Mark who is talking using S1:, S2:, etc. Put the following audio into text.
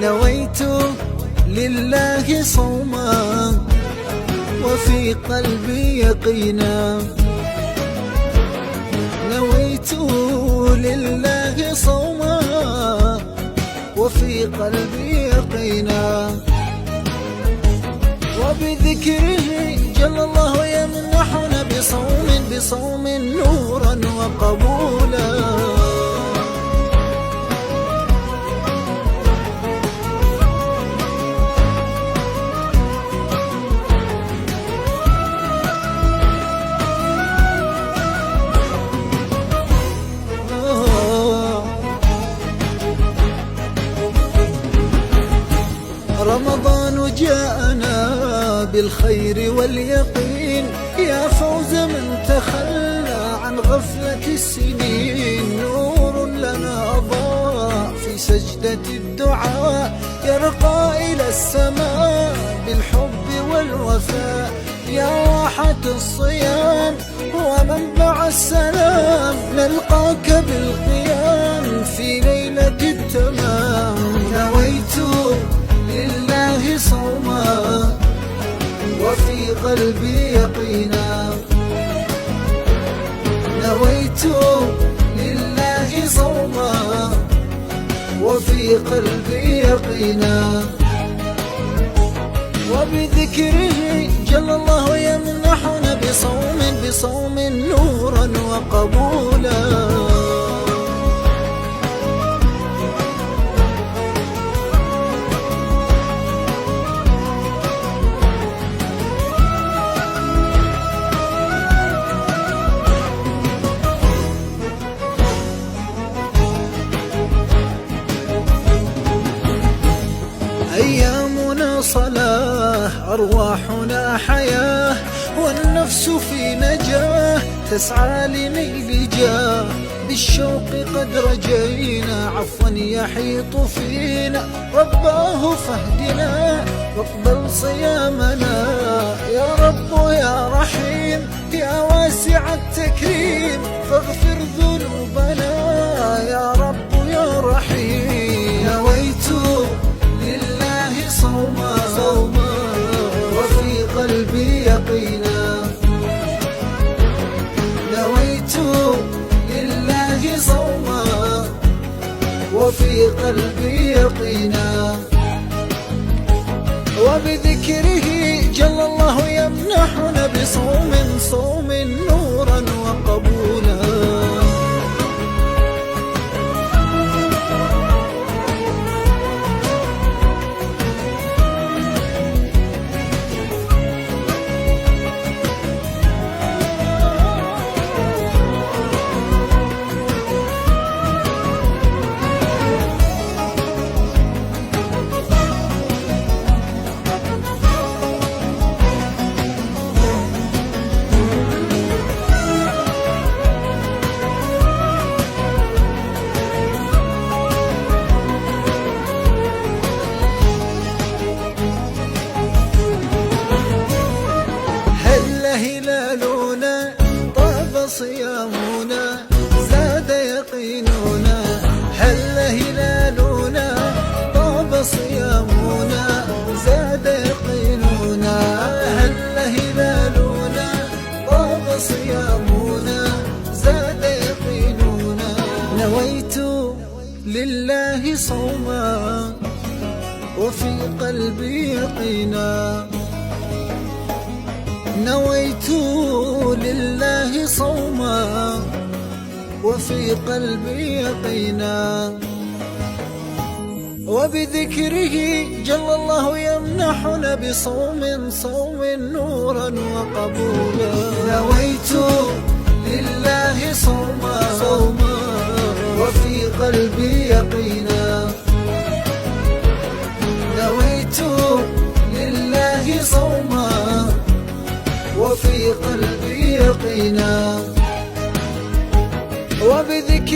S1: نويت لله صوما وفي قلبي يقينا، نويت لله صوما وفي قلبي يقينا، وبذكره جل الله يمنحنا بصوم نورا وقبولا. رمضان جاءنا بالخير واليقين، يا فوز من تخلى عن غفلة السنين. نور لنا أضاء في سجدة الدعاء، يرقى إلى السماء بالحب والوفاء. يا راحة الصيام ومنبع السلام، نلقاك بالقيام في ليلة التمام. نويت لله صوما وفي قلبي يقينا، نويت لله صوما وفي قلبي يقينا، وبذكره جل الله يمنحنا بصوم نورا وقبولا. أيامنا صلاة، أرواحنا حياة، والنفس في نجاة تسعى لنيل جاه. بالشوق قد رجينا عفوا يحيط فينا، رباه فاهدنا واقبل صيامنا. يا رب يا رحيم يا واسع التكريم، فاغفر ذنوبنا يا رب يا رحيم. نويت لله صوما وفي قلبي يقينا، نويت لله صوما وفي قلبي يقينا، وبذكره جل الله يمنحنا بصوم نورا وقبولا. هلالنا طاب صيامنا زاد يقيننا، هلالنا طاب صيامنا زاد يقيننا، هلالنا طاب صيامنا زاد يقيننا. نويت لله صوما وفي قلبي يقينا، نويت لله صوما وفي قلبي يقينا، وبذكره جل الله يمنحنا بصوم نورا وقبولا. نويت لله صوما وفي قلبي يقينا، نويت لله صوما وفي قلبي يقينا، وبذكره